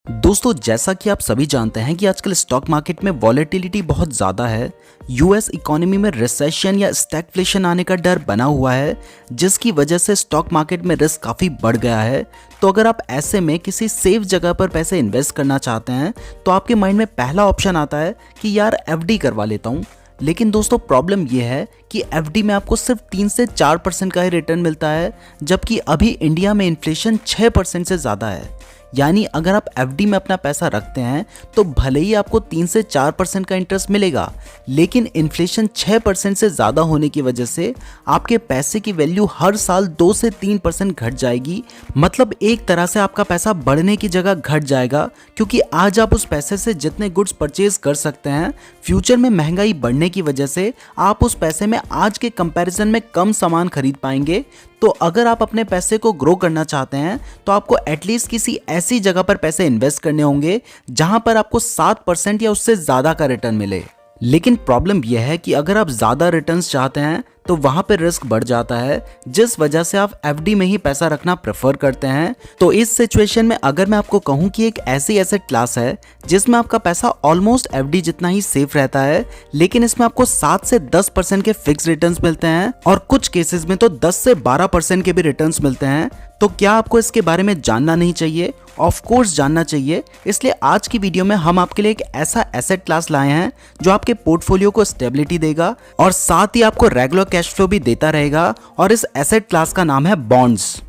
दोस्तों, जैसा कि आप सभी जानते हैं कि आजकल स्टॉक मार्केट में वॉलेटिलिटी बहुत ज़्यादा है। यूएस इकोनॉमी में रिसेशन या स्टैगफ्लेशन आने का डर बना हुआ है, जिसकी वजह से स्टॉक मार्केट में रिस्क काफ़ी बढ़ गया है। तो अगर आप ऐसे में किसी सेफ जगह पर पैसे इन्वेस्ट करना चाहते हैं तो आपके माइंड में पहला ऑप्शन आता है कि यार एफडी करवा लेता हूँ। लेकिन दोस्तों, प्रॉब्लम यह है कि एफडी में आपको सिर्फ 3 से 4% का ही रिटर्न मिलता है, जबकि अभी इंडिया में इन्फ्लेशन 6% से ज़्यादा है। यानी अगर आप एफडी में अपना पैसा रखते हैं तो भले ही आपको 3 से 4% का इंटरेस्ट मिलेगा, लेकिन इन्फ्लेशन 6% से ज़्यादा होने की वजह से आपके पैसे की वैल्यू हर साल 2 से 3% घट जाएगी। मतलब एक तरह से आपका पैसा बढ़ने की जगह घट जाएगा, क्योंकि आज आप उस पैसे से जितने गुड्स परचेज कर सकते हैं, फ्यूचर में महंगाई बढ़ने की वजह से आप उस पैसे में आज के कंपैरिजन में कम सामान खरीद पाएंगे। तो अगर आप अपने पैसे को ग्रो करना चाहते हैं तो आपको एटलीस्ट किसी ऐसी जगह पर पैसे इन्वेस्ट करने होंगे जहां पर आपको 7% या उससे ज़्यादा का रिटर्न मिले। लेकिन प्रॉब्लम यह है कि अगर आप ज़्यादा रिटर्न्स चाहते हैं तो वहां पर रिस्क बढ़ जाता है, जिस वजह से आप एफडी में ही पैसा रखना प्रेफर करते हैं। तो इस सिचुएशन में अगर मैं आपको कहूं कि एक ऐसी एसेट क्लास है जिसमें आपका पैसा ऑलमोस्ट एफडी जितना ही सेफ रहता है, लेकिन इसमें आपको 7 से 10% के फिक्स रिटर्न्स मिलते हैं और कुछ केसेस में तो 10 से 12% के भी रिटर्न्स मिलते हैं, तो क्या आपको इसके बारे में जानना नहीं चाहिए? ऑफ कोर्स जानना चाहिए। इसलिए आज की वीडियो में हम आपके लिए एक ऐसा एसेट क्लास लाए हैं जो आपके पोर्टफोलियो को स्टेबिलिटी देगा और साथ ही आपको रेगुलर कैश फ्लो भी देता रहेगा। और इस एसेट क्लास का नाम है बॉन्ड्स।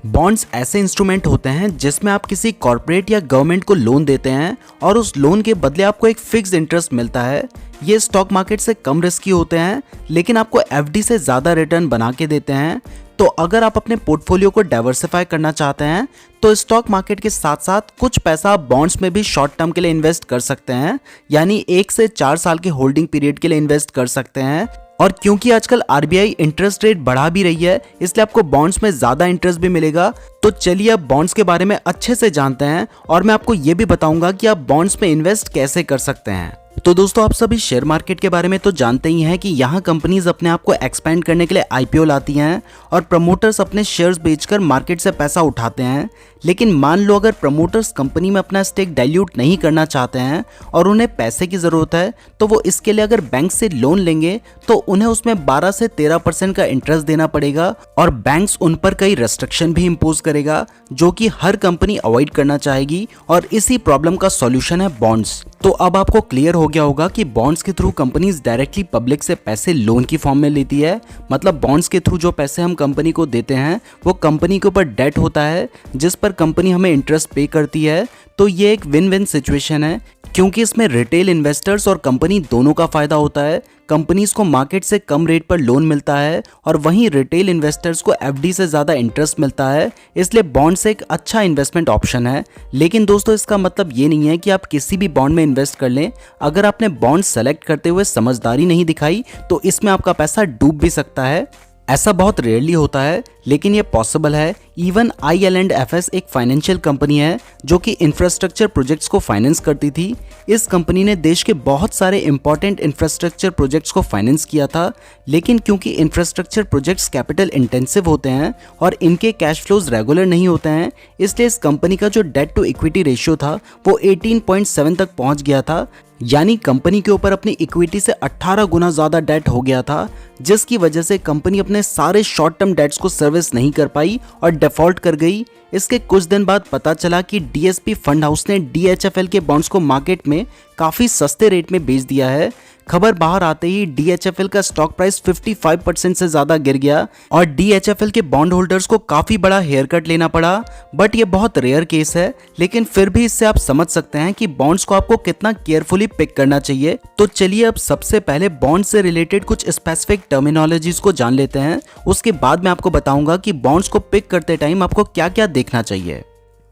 बॉन्ड्स ऐसे इंस्ट्रूमेंट होते हैं जिसमें आप किसी कॉर्पोरेट या गवर्नमेंट को लोन देते हैं और उस लोन के बदले आपको एक फिक्स इंटरेस्ट मिलता है। ये स्टॉक मार्केट से कम रिस्की होते हैं, लेकिन आपको एफडी से ज़्यादा रिटर्न बना के देते हैं। तो अगर आप अपने पोर्टफोलियो को डाइवर्सिफाई करना चाहते हैं तो स्टॉक मार्केट के साथ साथ कुछ पैसा आप बॉन्ड्स में भी शॉर्ट टर्म के लिए इन्वेस्ट कर सकते हैं, यानी 1 से 4 साल के होल्डिंग पीरियड के लिए इन्वेस्ट कर सकते हैं। और क्योंकि आजकल आरबीआई इंटरेस्ट रेट बढ़ा भी रही है, इसलिए आपको बॉन्ड्स में ज़्यादा इंटरेस्ट भी मिलेगा। तो चलिए अब बॉन्ड्स के बारे में अच्छे से जानते हैं और मैं आपको ये भी बताऊंगा कि आप बॉन्ड्स में इन्वेस्ट कैसे कर सकते हैं। तो दोस्तों, आप सभी शेयर मार्केट के बारे में तो जानते ही हैं कि यहाँ कंपनीज अपने आप को एक्सपेंड करने के लिए आईपीओ लाती हैं और प्रमोटर्स अपने शेयर्स बेचकर मार्केट से पैसा उठाते हैं। लेकिन मान लो अगर प्रमोटर्स कंपनी में अपना स्टेक डाइल्यूट नहीं करना चाहते हैं और उन्हें पैसे की ज़रूरत है, तो वो इसके लिए अगर बैंक से लोन लेंगे तो उन्हें उसमें 12 से 13% का इंटरेस्ट देना पड़ेगा और बैंक्स उन पर कई रेस्ट्रिक्शन भी इम्पोज करेगा, जो कि हर कंपनी अवॉइड करना चाहेगी। और इसी प्रॉब्लम का सॉल्यूशन है बॉन्ड्स। तो अब आपको क्लियर हो गया होगा कि बॉन्ड्स के थ्रू कंपनीज डायरेक्टली पब्लिक से पैसे लोन की फॉर्म में लेती है। मतलब बॉन्ड्स के थ्रू जो पैसे हम कंपनी को देते हैं वो कंपनी के ऊपर डेट होता है, जिस पर कंपनी हमें इंटरेस्ट पे करती है। तो ये एक विन विन सिचुएशन है, क्योंकि इसमें रिटेल इन्वेस्टर्स और कंपनी दोनों का फायदा होता है। कंपनीज को मार्केट से कम रेट पर लोन मिलता है और वहीं रिटेल इन्वेस्टर्स को एफडी से ज़्यादा इंटरेस्ट मिलता है। इसलिए बॉन्ड्स एक अच्छा इन्वेस्टमेंट ऑप्शन है। लेकिन दोस्तों, इसका मतलब ये नहीं है कि आप किसी भी बॉन्ड में इन्वेस्ट कर लें। अगर आपने बॉन्ड सेलेक्ट करते हुए समझदारी नहीं दिखाई तो इसमें आपका पैसा डूब भी सकता है। ऐसा बहुत रेयरली होता है, लेकिन ये पॉसिबल है। इवन IL&FS एक फाइनेंशियल कंपनी है जो कि इंफ्रास्ट्रक्चर प्रोजेक्ट्स को फाइनेंस करती थी। इस कंपनी ने देश के बहुत सारे इंपॉर्टेंट इंफ्रास्ट्रक्चर प्रोजेक्ट्स को फाइनेंस किया था, लेकिन क्योंकि इंफ्रास्ट्रक्चर प्रोजेक्ट्स कैपिटल इंटेंसिव होते हैं और इनके कैश फ्लोज रेगुलर नहीं होते हैं, इसलिए इस कंपनी का जो डेट टू इक्विटी रेशियो था वो 18.7 तक पहुंच गया था। यानी कंपनी के ऊपर अपनी इक्विटी से 18 गुना ज़्यादा डेट हो गया था, जिसकी वजह से कंपनी अपने सारे शॉर्ट टर्म डेट्स को सर्विस नहीं कर पाई और डिफॉल्ट कर गई। इसके कुछ दिन बाद पता चला कि डीएसपी फंड हाउस ने DHFL के बॉन्ड्स को मार्केट में काफ़ी सस्ते रेट में बेच दिया है। खबर बाहर आते ही DHFL का स्टॉक प्राइस 55% से ज़्यादा गिर गया और DHFL के बॉन्ड होल्डर्स को काफ़ी बड़ा हेयर कट लेना पड़ा। बट ये बहुत रेयर केस है, लेकिन फिर भी इससे आप समझ सकते हैं कि बॉन्ड्स को आपको कितना केयरफुली पिक करना चाहिए। तो चलिए अब सबसे पहले बॉन्ड से रिलेटेड कुछ स्पेसिफिक टर्मिनोलॉजीज को जान लेते हैं। उसके बाद मैं आपको बताऊंगा कि बॉन्ड्स को पिक करते टाइम आपको क्या क्या देखना चाहिए।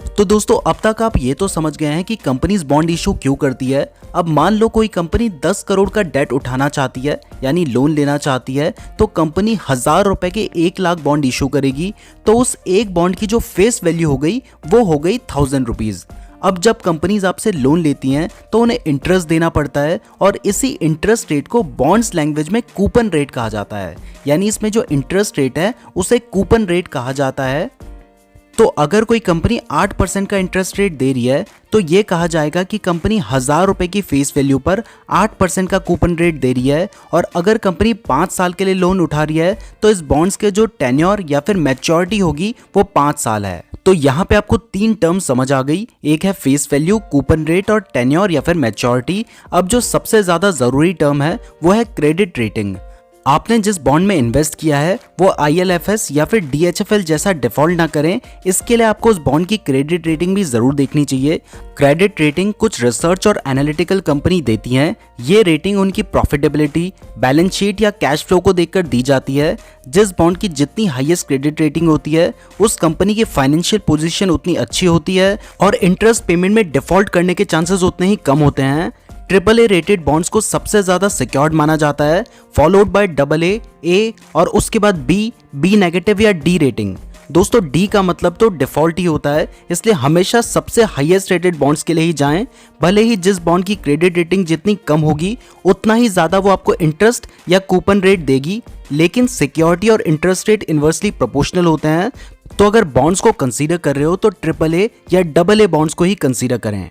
तो दोस्तों, अब तक आप ये तो समझ गए हैं कि कंपनीज बॉन्ड इशू क्यों करती है। अब मान लो कोई कंपनी 10 करोड़ का डेट उठाना चाहती है, यानी लोन लेना चाहती है, तो कंपनी 1000 रुपए के 1 लाख बॉन्ड इशू करेगी। तो उस एक बॉन्ड की जो फेस वैल्यू हो गई वो हो गई 1000 रुपीज़। अब जब कंपनीज आपसे लोन लेती हैं तो उन्हें इंटरेस्ट देना पड़ता है और इसी इंटरेस्ट रेट को बॉन्ड्स लैंग्वेज में कूपन रेट कहा जाता है। यानी इसमें जो इंटरेस्ट रेट है उसे कूपन रेट कहा जाता है। तो अगर कोई कंपनी 8% का इंटरेस्ट रेट दे रही है तो ये कहा जाएगा कि कंपनी 1000 रुपए की फेस वैल्यू पर 8% का कूपन रेट दे रही है। और अगर कंपनी 5 साल के लिए लोन उठा रही है तो इस बॉन्ड्स के जो टेन्योर या फिर मैच्योरिटी होगी वो 5 साल है। तो यहाँ पे आपको 3 टर्म समझ आ गई, एक है फेस वैल्यू, कूपन रेट और टेन्योर या फिर मैच्योरिटी। अब जो सबसे ज्यादा जरूरी टर्म है वो है क्रेडिट रेटिंग। आपने जिस बॉन्ड में इन्वेस्ट किया है वो IL&FS या फिर DHFL जैसा डिफॉल्ट ना करें, इसके लिए आपको उस बॉन्ड की क्रेडिट रेटिंग भी जरूर देखनी चाहिए। क्रेडिट रेटिंग कुछ रिसर्च और एनालिटिकल कंपनी देती हैं। ये रेटिंग उनकी प्रॉफिटेबिलिटी, बैलेंस शीट या कैश फ्लो को देखकर दी जाती है। जिस बॉन्ड की जितनी हाईएस्ट क्रेडिट रेटिंग होती है उस कंपनी की फाइनेंशियल पोजीशन उतनी अच्छी होती है और इंटरेस्ट पेमेंट में डिफॉल्ट करने के चांसेस उतने ही कम होते हैं। AAA रेटेड बॉन्ड्स को सबसे ज्यादा सिक्योर्ड माना जाता है, फॉलोड बाय AA, A और उसके बाद B नेगेटिव या D रेटिंग। दोस्तों D का मतलब तो डिफॉल्ट ही होता है, इसलिए हमेशा सबसे हाईएस्ट रेटेड बॉन्ड्स के लिए ही जाएं। भले ही जिस बॉन्ड की क्रेडिट रेटिंग जितनी कम होगी उतना ही ज्यादा वो आपको इंटरेस्ट या कूपन रेट देगी, लेकिन सिक्योरिटी और इंटरेस्ट रेट इनवर्सली प्रोपोर्शनल होते हैं। तो अगर बॉन्ड्स को कंसीडर कर रहे हो तो AAA या AA बॉन्ड्स को ही कंसीडर करें।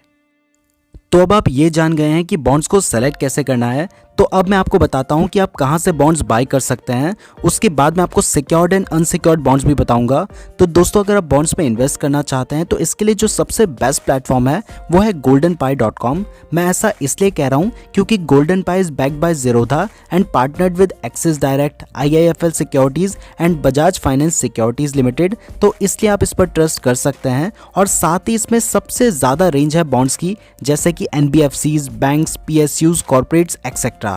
तो अब आप ये जान गए हैं कि बॉन्ड्स को सेलेक्ट कैसे करना है, तो अब मैं आपको बताता हूं कि आप कहां से बॉन्ड्स बाय कर सकते हैं। उसके बाद मैं आपको सिक्योर्ड एंड अनसिक्योर्ड बॉन्ड्स भी बताऊंगा। तो दोस्तों अगर आप बॉन्ड्स में इन्वेस्ट करना चाहते हैं तो इसके लिए जो सबसे बेस्ट प्लेटफॉर्म है वो है goldenpie.com। मैं ऐसा इसलिए कह रहा हूं क्योंकि GoldenPie is backed by Zerodha and partnered with axis direct, IIFL securities and Bajaj finance securities limited. तो इसलिए आप इस पर ट्रस्ट कर सकते हैं और साथ ही इसमें सबसे ज्यादा रेंज है बॉन्ड्स की, जैसे कि NBFCs, banks, PSUs, corporates etcetera.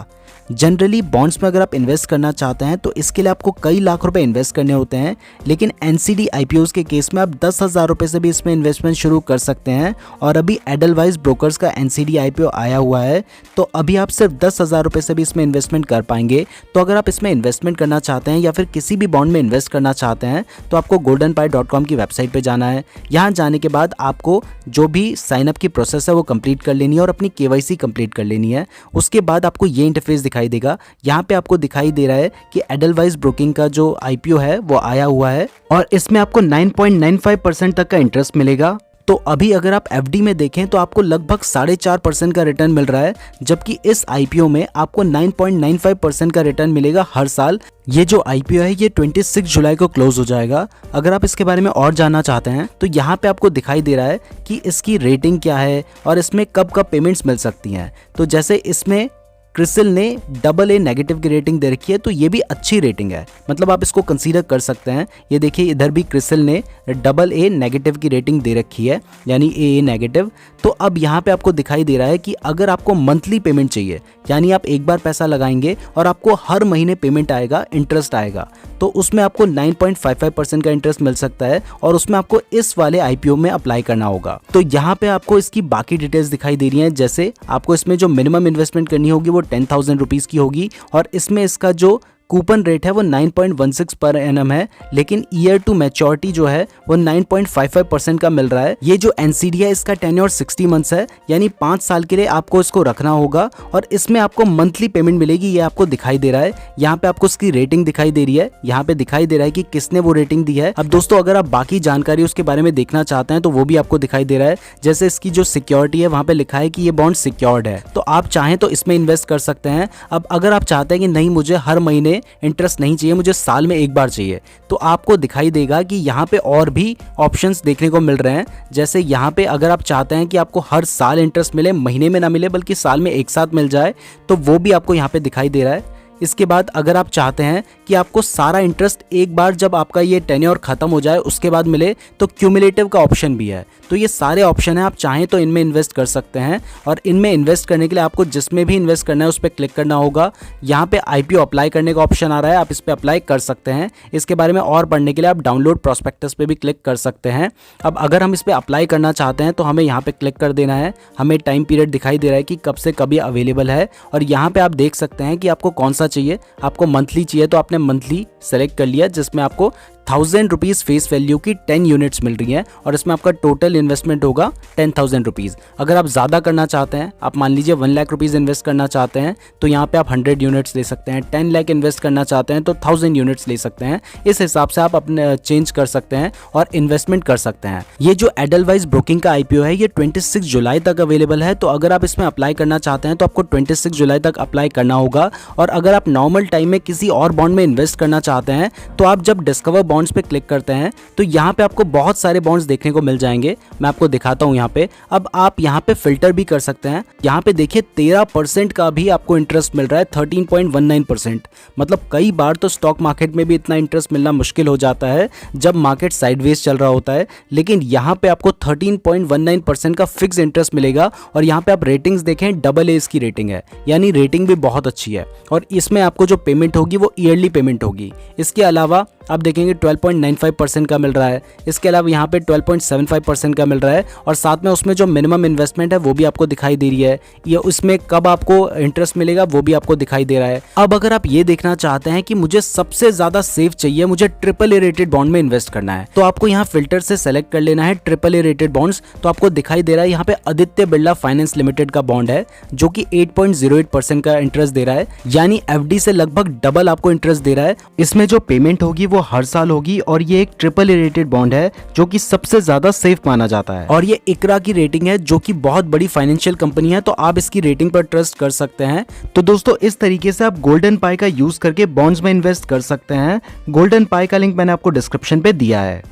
Generally bonds में अगर आप इन्वेस्ट करना चाहते हैं तो इसके लिए आपको कई लाख रुपए इन्वेस्ट करने होते हैं, लेकिन NCD IPOs के केस में आप 10,000 रुपए से भी इसमें इन्वेस्टमेंट शुरू कर सकते हैं। और अभी एडलवाइज ब्रोकर्स का NCD IPO आया हुआ है, तो अभी आप सिर्फ 10,000 रुपए से भी इसमें इन्वेस्टमेंट कर पाएंगे। तो अगर आप इसमें इन्वेस्टमेंट करना चाहते हैं या फिर किसी भी बॉन्ड में इन्वेस्ट करना चाहते हैं तो आपको goldenpie.com की वेबसाइट पर जाना है। यहाँ जाने के बाद आपको जो भी साइनअप की प्रोसेस है वो कंप्लीट कर लेनी है और अपनी KYC कंप्लीट कर लेनी है। उसके बाद आपको ये इंटरफेस दिखाई देगा। यहाँ पे आपको दिखाई दे रहा है कि एडलवाइज ब्रोकिंग का जो IPO है वो आया हुआ है और इसमें आपको 9.95% तक का इंटरेस्ट मिलेगा। तो अभी अगर आप FD में देखें तो आपको लगभग 4.5% का रिटर्न मिल रहा है, जबकि इस IPO में आपको 9.95% का रिटर्न मिलेगा हर साल। ये जो IPO है ये 26 जुलाई को क्लोज हो जाएगा। अगर आप इसके बारे में और जानना चाहते हैं तो यहाँ पे आपको दिखाई दे रहा है कि इसकी रेटिंग क्या है और इसमें कब कब पेमेंट्स मिल सकती हैं। तो जैसे इसमें क्रिसिल ने AA नेगेटिव की रेटिंग दे रखी है, तो ये भी अच्छी रेटिंग है, मतलब आप इसको कंसीडर कर सकते हैं। ये देखिए इधर भी क्रिसिल ने AA नेगेटिव की रेटिंग दे रखी है, यानी AA नेगेटिव। तो अब यहाँ पे आपको दिखाई दे रहा है कि अगर आपको मंथली पेमेंट चाहिए, यानी आप एक बार पैसा लगाएंगे और आपको हर महीने पेमेंट आएगा, इंटरेस्ट आएगा, तो उसमें आपको 9.55% का इंटरेस्ट मिल सकता है और उसमें आपको इस वाले IPO में अप्लाई करना होगा। तो यहाँ पे आपको इसकी बाकी डिटेल्स दिखाई दे रही हैं, जैसे आपको इसमें जो मिनिमम इन्वेस्टमेंट करनी होगी वो 10,000 रुपीज की होगी और इसमें इसका जो कूपन रेट है वो 9.16 पर एनम है, लेकिन ईयर टू मैच्योरिटी जो है वो 9.55% का मिल रहा है। ये जो NCD है इसका टेन्योर 60 मंथ्स है, यानी 5 साल के लिए आपको इसको रखना होगा और इसमें आपको मंथली पेमेंट मिलेगी। ये आपको दिखाई दे रहा है, यहाँ पे आपको इसकी रेटिंग दिखाई दे रही है, यहाँ पे दिखाई दे रहा है कि किसने वो रेटिंग दी है। अब दोस्तों अगर आप बाकी जानकारी उसके बारे में देखना चाहते हैं तो वो भी आपको दिखाई दे रहा है, जैसे इसकी जो सिक्योरिटी है वहाँ पे लिखा है कि ये बॉन्ड सिक्योर्ड है, तो आप चाहें तो इसमें इन्वेस्ट कर सकते हैं। अब अगर आप चाहते हैं कि नहीं मुझे हर महीने इंटरेस्ट नहीं चाहिए, मुझे साल में एक बार चाहिए, तो आपको दिखाई देगा कि यहाँ पे और भी ऑप्शंस देखने को मिल रहे हैं। जैसे यहाँ पे अगर आप चाहते हैं कि आपको हर साल इंटरेस्ट मिले, महीने में ना मिले बल्कि साल में एक साथ मिल जाए, तो वो भी आपको यहाँ पे दिखाई दे रहा है। इसके बाद अगर आप चाहते हैं कि आपको सारा इंटरेस्ट एक बार जब आपका ये टेन्योर खत्म हो जाए उसके बाद मिले, तो क्यूमुलेटिव का ऑप्शन भी है। तो ये सारे ऑप्शन है, आप चाहें तो इनमें इन्वेस्ट कर सकते हैं और इनमें इन्वेस्ट करने के लिए आपको जिसमें भी इन्वेस्ट करना है उस पर क्लिक करना होगा। यहाँ पे IPO अप्लाई करने का ऑप्शन आ रहा है, आप इस पर अप्लाई कर सकते हैं। इसके बारे में और पढ़ने के लिए आप डाउनलोड प्रॉस्पेक्टस पे भी क्लिक कर सकते हैं। अब अगर हम इस पर अप्लाई करना चाहते हैं तो हमें यहाँ पे क्लिक कर देना है। हमें टाइम पीरियड दिखाई दे रहा है कि कब से कब ये अवेलेबल है और यहाँ पे आप देख सकते हैं कि आपको कौन सा चाहिए। आपको मंथली चाहिए तो आपने मंथली सेलेक्ट कर लिया, जिसमें आपको ₹1000 फेस वैल्यू की 10 यूनिट्स मिल रही हैं और इसमें आपका टोटल इन्वेस्टमेंट होगा ₹10,000। अगर आप ज़्यादा करना चाहते हैं, आप मान लीजिए 1 लाख रुपीज़ इन्वेस्ट करना चाहते हैं तो यहाँ पे आप 100 यूनिट्स ले सकते हैं। 10 लाख इन्वेस्ट करना चाहते हैं तो 1000 यूनिट्स ले सकते हैं। इस हिसाब से आप अपने चेंज कर सकते हैं और इन्वेस्टमेंट कर सकते हैं। ये जो एडलवाइज ब्रोकिंग का IPO है ये 26 जुलाई तक अवेलेबल है। तो अगर आप इसमें अप्लाई करना चाहते हैं तो आपको 26 जुलाई तक अप्लाई करना होगा। और अगर आप नॉर्मल टाइम में किसी और बॉन्ड में इन्वेस्ट करना चाहते हैं तो आप जब डिस्कवर बॉन्ड्स पे क्लिक करते हैं तो यहाँ पे आपको बहुत सारे बॉन्ड्स देखने को मिल जाएंगे। मैं आपको दिखाता हूँ यहाँ पे। अब आप यहाँ पे फिल्टर भी कर सकते हैं। यहाँ पे देखिए 13% का भी आपको इंटरेस्ट मिल रहा है, 13.19%। मतलब कई बार तो स्टॉक मार्केट में भी इतना इंटरेस्ट मिलना मुश्किल हो जाता है जब मार्केट साइडवेज चल रहा होता है, लेकिन यहाँ पे आपको 13.19% का फिक्स इंटरेस्ट मिलेगा। और यहाँ पे आप रेटिंग्स देखें, AA इसकी रेटिंग है, यानी रेटिंग भी बहुत अच्छी है। और इसमें आपको जो पेमेंट होगी वो ईयरली पेमेंट होगी। इसके अलावा आप देखेंगे 12.95% का मिल रहा है। इसके अलावा यहाँ पे 12.75% का मिल रहा है और साथ में उसमें जो मिनिमम इन्वेस्टमेंट है वो भी आपको दिखाई दे रही है। ये उसमें कब आपको इंटरेस्ट मिलेगा वो भी आपको दिखाई दे रहा है। अब अगर आप ये देखना चाहते हैं कि मुझे सबसे ज्यादा सेफ चाहिए, मुझे AAA रेटेड बॉन्ड में इन्वेस्ट करना है, तो आपको यहाँ फिल्टर से सेलेक्ट कर लेना है AAA रेटेड बॉन्ड्स। तो आपको दिखाई दे रहा है यहाँ पे आदित्य बिरला फाइनेंस लिमिटेड का बॉन्ड है जो कि 8.08% का इंटरेस्ट दे रहा है, यानी FD से लगभग डबल आपको इंटरेस्ट दे रहा है। इसमें जो पेमेंट होगी वो हर साल होगी और ये एक AAA रेटेड बॉन्ड है जो कि सबसे ज्यादा सेफ माना जाता है। और ये ICRA की रेटिंग है जो कि बहुत बड़ी फाइनेंशियल कंपनी है, तो आप इसकी रेटिंग पर ट्रस्ट कर सकते हैं। तो दोस्तों इस तरीके से आप गोल्डन पाई का यूज करके बॉन्ड्स में इन्वेस्ट कर सकते हैं। गोल्डन पाई का लिंक मैंने आपको डिस्क्रिप्शन पे दिया है।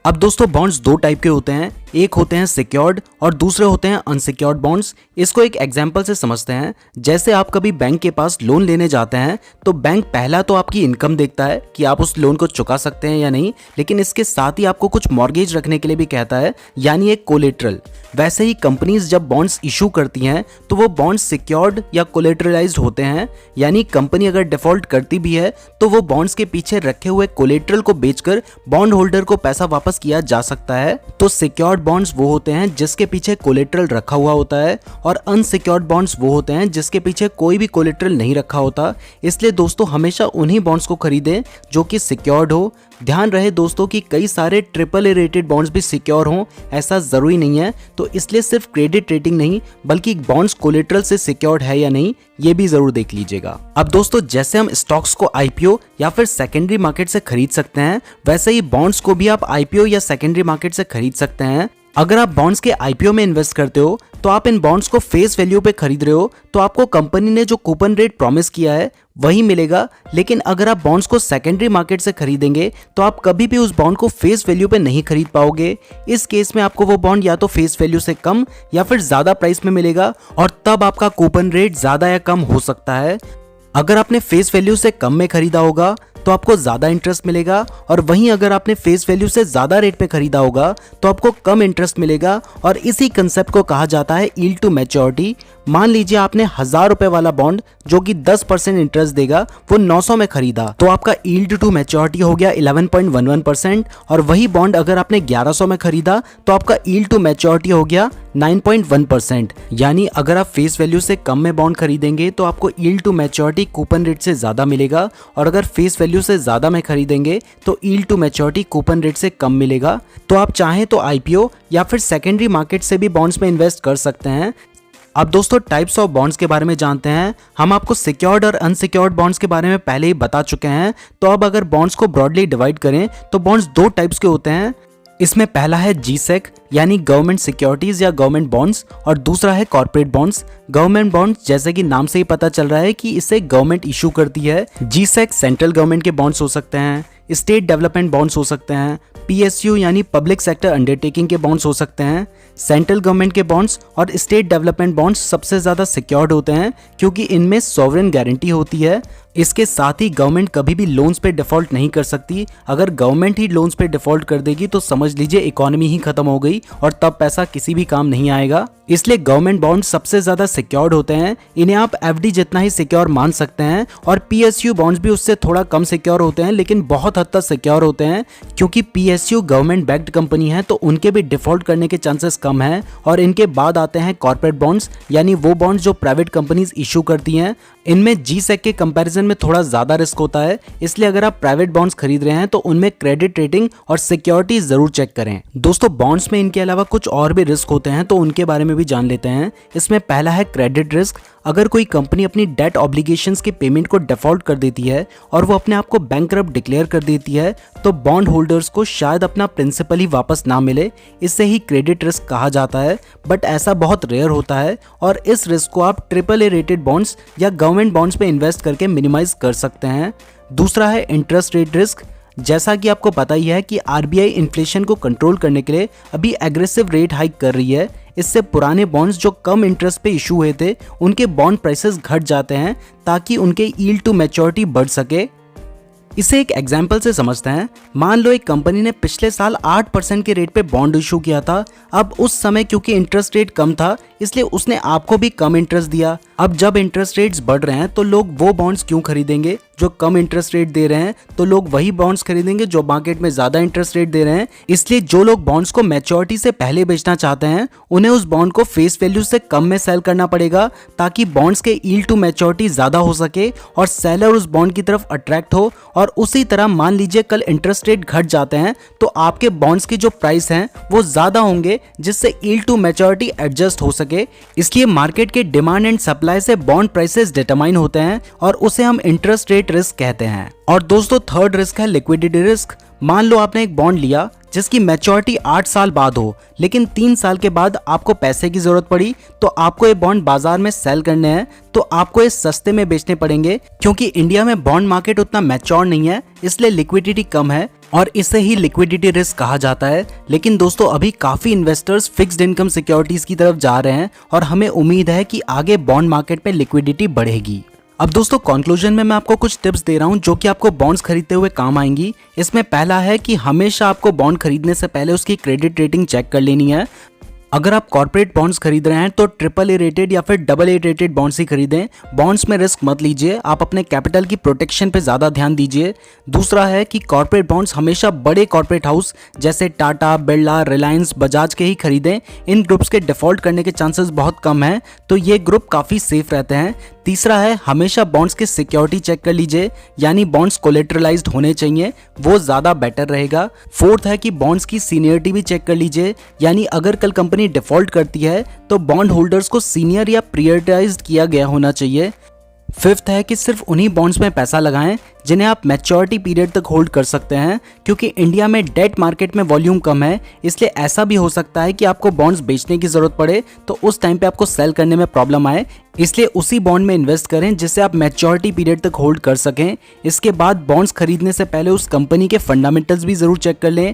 अब दोस्तों बॉन्ड्स दो टाइप के होते हैं, एक होते हैं सिक्योर्ड और दूसरे होते हैं अनसिक्योर्ड बॉन्ड्स। इसको एक एग्जांपल से समझते हैं। जैसे आप कभी बैंक के पास लोन लेने जाते हैं तो बैंक पहला तो आपकी इनकम देखता है कि आप उस लोन को चुका सकते हैं या नहीं, लेकिन इसके साथ ही आपको कुछ मॉर्गेज रखने के लिए भी कहता है, यानी एक कोलेट्रल। वैसे ही कंपनीज जब बॉन्ड्स इशू करती हैं तो वो बॉन्ड्स सिक्योर्ड या कोलेट्रलाइज्ड होते हैं, यानी कंपनी अगर डिफॉल्ट करती भी है तो वो बॉन्ड्स के पीछे रखे हुए कोलेट्रल को बेचकर बॉन्ड होल्डर को पैसा वापस किया जा सकता है। तो सिक्योर्ड बॉन्ड्स वो होते हैं जिसके पीछे कोलेट्रल रखा हुआ होता है और अनसिक्योर्ड बॉन्ड्स वो होते हैं जिसके पीछे कोई भी कोलेट्रल नहीं रखा होता। इसलिए दोस्तों हमेशा उन्हीं बॉन्ड्स को खरीदें जो कि सिक्योर्ड हो। ध्यान रहे दोस्तों कि कई सारे AAA रेटेड बॉन्ड्स भी सिक्योर हों, ऐसा जरूरी नहीं है। तो इसलिए सिर्फ क्रेडिट रेटिंग नहीं बल्कि बॉन्ड्स कोलेट्रल से सिक्योर्ड है या नहीं ये भी जरूर देख लीजिएगा। अब दोस्तों जैसे हम स्टॉक्स को IPO या फिर सेकेंडरी मार्केट से खरीद सकते हैं, वैसे ही बॉन्ड्स को भी आप IPO या सेकेंडरी मार्केट से खरीद सकते हैं। अगर आप बॉन्ड्स के IPO में इन्वेस्ट करते हो तो आप इन बॉन्ड्स को फेस वैल्यू पे खरीद रहे हो, तो आपको कंपनी ने जो कूपन रेट प्रॉमिस किया है वही मिलेगा। लेकिन अगर आप बॉन्ड्स को सेकेंडरी मार्केट से खरीदेंगे तो आप कभी भी उस बॉन्ड को फेस वैल्यू पे नहीं खरीद पाओगे। इस केस में आपको वो बॉन्ड या तो फेस वैल्यू से कम या फिर ज्यादा प्राइस में मिलेगा और तब आपका कूपन रेट ज्यादा या कम हो सकता है। अगर आपने फेस वैल्यू से कम में खरीदा होगा तो आपको ज्यादा इंटरेस्ट मिलेगा, और वहीं अगर आपने फेस वैल्यू से ज्यादा रेट पे खरीदा होगा तो आपको कम इंटरेस्ट मिलेगा। और इसी कंसेप्ट को कहा जाता है यील्ड टू मैच्योरिटी। मान लीजिए आपने 1000 रुपए वाला बॉन्ड जो कि 10% इंटरेस्ट देगा वो 900 में खरीदा, तो आपका यील्ड टू मैच्योरिटी हो गया 11.11%। और वही बॉन्ड अगर आपने 1100 में खरीदा तो आपका यील्ड टू मैच्योरिटी हो गया 9.1%। यानी अगर आप फेस वैल्यू से कम में बॉन्ड खरीदेंगे तो आपको yield to maturity coupon rate से ज्यादा मिलेगा, और अगर फेस वैल्यू से ज्यादा में खरीदेंगे तो yield to maturity coupon rate से कम मिलेगा। तो आप चाहें तो IPO या फिर सेकेंडरी मार्केट से भी बॉन्ड्स में इन्वेस्ट कर सकते हैं। अब दोस्तों टाइप्स ऑफ बॉन्ड्स के बारे में जानते हैं। हम आपको सिक्योर्ड और अनसिक्योर्ड बॉन्ड्स के बारे में पहले ही बता चुके हैं। तो अब अगर बॉन्ड्स को ब्रॉडली डिवाइड करें तो बॉन्ड्स दो टाइप्स के होते हैं। इसमें पहला है GSEC यानी गवर्नमेंट सिक्योरिटीज या गवर्नमेंट बॉन्ड्स, और दूसरा है कॉर्पोरेट बॉन्ड्स। गवर्नमेंट बॉन्ड्स जैसे कि नाम से ही पता चल रहा है कि इसे गवर्नमेंट इशू करती है। GSEC सेंट्रल गवर्नमेंट के बॉन्ड्स हो सकते हैं, स्टेट डेवलपमेंट बॉन्ड्स हो सकते हैं, PSU यानी पब्लिक सेक्टर अंडरटेकिंग के बॉन्ड्स हो सकते हैं। सेंट्रल गवर्नमेंट के बॉन्ड्स और स्टेट डेवलपमेंट बॉन्ड्स सबसे ज्यादा सिक्योर्ड होते हैं क्योंकि इनमें सॉवरेन गारंटी होती है। इसके साथ ही गवर्नमेंट कभी भी लोन्स पे डिफॉल्ट नहीं कर सकती। अगर गवर्नमेंट ही लोन्स पे डिफॉल्ट कर देगी तो समझ लीजिए इकोनॉमी ही खत्म हो गई और तब पैसा किसी भी काम नहीं आएगा। इसलिए गवर्नमेंट बॉन्ड सबसे ज्यादा सिक्योर्ड होते हैं। इन्हें आप FD जितना ही सिक्योर मान सकते हैं, और PSU बॉन्ड्स भी उससे थोड़ा कम सिक्योर होते हैं लेकिन बहुत हद तक सिक्योर होते हैं क्योंकि PSU गवर्नमेंट बैक्ड कंपनी है तो उनके भी डिफॉल्ट करने के चांसेस कम हैं। और इनके बाद आते हैं कॉर्पोरेट बॉन्ड्स यानी वो बॉन्ड्स जो प्राइवेट कंपनीज इशू करती हैं। इनमें GSEC के कंपैरिजन कंपैरिजन में थोड़ा ज़्यादा रिस्क होता है, इसलिए अगर आप प्राइवेट बॉन्ड्स खरीद रहे हैं तो उनमें क्रेडिट रेटिंग और सिक्योरिटी ज़रूर चेक करें। दोस्तों बॉन्ड्स में इनके अलावा कुछ और भी रिस्क होते हैं, तो उनके बारे में भी जान लेते हैं। इसमें पहला है क्रेडिट रिस्क। अगर कोई कंपनी अपनी डेट ऑब्लिगेशंस के पेमेंट को डिफॉल्ट कर देती है और वो अपने आप को बैंकरप्ट डिक्लेयर कर देती है तो बॉन्ड होल्डर्स को शायद अपना प्रिंसिपल ही वापस ना मिले। इससे ही क्रेडिट रिस्क कहा जाता है, बट ऐसा बहुत रेयर होता है और इस रिस्क को आप AAA रेटेड बॉन्ड्स या गवर्नमेंट बॉन्ड्स पे इन्वेस्ट करके मिनिमाइज कर सकते हैं। दूसरा है इंटरेस्ट रेट रिस्क। जैसा कि आपको पता ही है कि RBI इन्फ्लेशन को कंट्रोल करने के लिए अभी एग्रेसिव रेट हाइक कर रही है। इससे पुराने बॉन्ड्स जो कम इंटरेस्ट पे इशू हुए थे उनके बॉन्ड प्राइसेस घट जाते हैं ताकि उनके यील्ड टू मैच्योरिटी बढ़ सके। इसे एक एग्जाम्पल से समझते हैं। मान लो एक कंपनी ने पिछले साल 8% के रेट पे बॉन्ड इशू किया था। अब उस समय क्योंकि इंटरेस्ट रेट कम था इसलिए उसने आपको भी कम इंटरेस्ट दिया। अब जब इंटरेस्ट रेट्स बढ़ रहे हैं तो लोग वो बॉन्ड्स क्यों खरीदेंगे जो कम इंटरेस्ट रेट दे रहे हैं, तो लोग वही बॉन्ड्स खरीदेंगे जो मार्केट में ज्यादा इंटरेस्ट रेट दे रहे हैं। इसलिए जो लोग बॉन्ड्स को मैच्योरिटी से पहले बेचना चाहते हैं उन्हें उस बॉन्ड को फेस वैल्यू से कम में सेल करना पड़ेगा ताकि बॉन्ड्स के यील्ड टू मैच्योरिटी ज्यादा हो सके और सेलर उस बॉन्ड की तरफ अट्रैक्ट हो। और उसी तरह मान लीजिए कल इंटरेस्ट रेट घट जाते हैं तो आपके बॉन्ड्स के जो प्राइस हैं वो ज्यादा होंगे जिससे यील्ड टू मैच्योरिटी एडजस्ट हो सके। इसलिए मार्केट के डिमांड एंड सप्लाई से बॉन्ड प्राइसेस डिटरमाइन होते हैं और उसे हम इंटरेस्ट रेट रिस्क कहते हैं। और दोस्तों थर्ड रिस्क है लिक्विडिटी रिस्क। मान लो आपने एक बॉन्ड लिया जिसकी मैच्योरिटी 8 साल बाद हो, लेकिन 3 साल के बाद आपको पैसे की जरूरत पड़ी तो आपको ये बॉन्ड बाजार में सेल करने हैं, तो आपको ये सस्ते में बेचने पड़ेंगे क्योंकि इंडिया में बॉन्ड मार्केट उतना मैच्योर नहीं है, इसलिए लिक्विडिटी कम है और इसे ही लिक्विडिटी रिस्क कहा जाता है। लेकिन दोस्तों अभी काफी इन्वेस्टर्स फिक्स्ड इनकम सिक्योरिटीज की तरफ जा रहे हैं और हमें उम्मीद है कि आगे बॉन्ड मार्केट में लिक्विडिटी बढ़ेगी। अब दोस्तों कंक्लूजन में मैं आपको कुछ टिप्स दे रहा हूं जो कि आपको बॉन्ड्स खरीदते हुए काम आएंगी। इसमें पहला है कि हमेशा आपको बॉन्ड खरीदने से पहले उसकी क्रेडिट रेटिंग चेक कर लेनी है। अगर आप कॉर्पोरेट बॉन्ड्स खरीद रहे हैं तो AAA रेटेड या फिर AA रेटेड बॉन्ड्स ही खरीदें। बॉन्ड्स में रिस्क मत लीजिए, आप अपने कैपिटल की प्रोटेक्शन पे ज़्यादा ध्यान दीजिए। दूसरा है कि कॉर्पोरेट बॉन्ड्स हमेशा बड़े कॉर्पोरेट हाउस जैसे टाटा, बिरला, रिलायंस, बजाज के ही खरीदें। इन ग्रुप्स के डिफॉल्ट करने के चांसेस बहुत कम हैं, तो ये ग्रुप काफ़ी सेफ रहते हैं। तीसरा है हमेशा बॉन्ड्स की सिक्योरिटी चेक कर लीजिए, यानी बॉन्ड्स कोलेटरलाइज्ड होने चाहिए, वो ज़्यादा बेटर रहेगा। फोर्थ है कि बॉन्ड्स की सीनियरिटी भी चेक कर लीजिए, यानी अगर कल कंपनी डिफॉल्ट करती है तो बॉन्ड होल्डर्स को सीनियर या प्रायोरिटाइज्ड किया गया होना चाहिए। फिफ्थ है कि सिर्फ उन्हीं बॉन्ड्स में पैसा लगाएं जिन्हें आप मैच्योरिटी पीरियड तक होल्ड कर सकते हैं, क्योंकि इंडिया में डेट मार्केट में वॉल्यूम कम है, इसलिए ऐसा भी हो सकता है कि आपको बॉन्ड्स बेचने की जरूरत पड़े तो उस टाइम पे आपको सेल करने में प्रॉब्लम आए। इसलिए उसी बॉन्ड में इन्वेस्ट करें जिससे आप मैच्योरिटी पीरियड तक होल्ड कर सकें। इसके बाद बॉन्ड्स खरीदने से पहले उस कंपनी के फंडामेंटल्स भी जरूर चेक कर लें।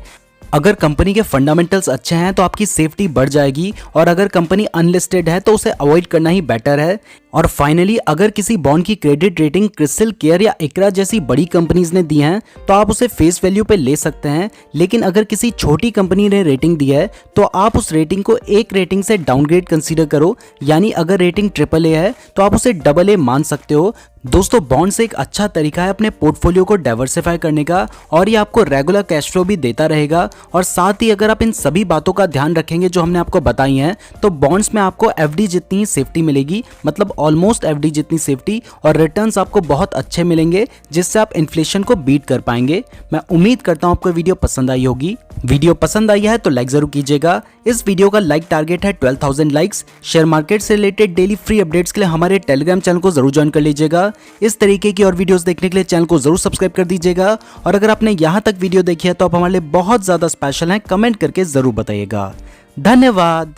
अगर कंपनी के फंडामेंटल्स अच्छे हैं तो आपकी सेफ्टी बढ़ जाएगी, और अगर कंपनी अनलिस्टेड है तो उसे अवॉइड करना ही बेटर है। और फाइनली अगर किसी बॉन्ड की क्रेडिट रेटिंग क्रिस्टल केयर या इकरा जैसी बड़ी कंपनीज ने दी हैं तो आप उसे फेस वैल्यू पे ले सकते हैं, लेकिन अगर किसी छोटी कंपनी ने रेटिंग दी है तो आप उस रेटिंग को एक रेटिंग से डाउनग्रेड कंसीडर करो, यानी अगर रेटिंग AAA है तो आप उसे AA मान सकते हो। दोस्तों बॉन्ड्स एक अच्छा तरीका है अपने पोर्टफोलियो को डाइवर्सिफाई करने का, और ये आपको रेगुलर कैश फ्लो भी देता रहेगा। और साथ ही अगर आप इन सभी बातों का ध्यान रखेंगे जो हमने आपको बताई हैं तो बॉन्ड्स में आपको FD जितनी ही सेफ्टी मिलेगी, मतलब ऑलमोस्ट FD जितनी सेफ्टी, और रिटर्न्स आपको बहुत अच्छे मिलेंगे जिससे आप इन्फ्लेशन को बीट कर पाएंगे। मैं उम्मीद करता हूं आपको वीडियो पसंद आई होगी। वीडियो पसंद आई है तो लाइक जरूर कीजिएगा। इस वीडियो का लाइक टारगेट है 12,000 लाइक्स। शेयर मार्केट से रिलेटेड डेली फ्री अपडेट्स के लिए हमारे टेलीग्राम चैनल को जरूर ज्वाइन कर लीजिएगा। इस तरीके की और वीडियोस देखने के लिए चैनल को जरूर सब्सक्राइब कर दीजिएगा। और अगर आपने यहाँ तक वीडियो देखी है तो आप हमारे लिए बहुत ज्यादा स्पेशल हैं, कमेंट करके जरूर बताइएगा। धन्यवाद।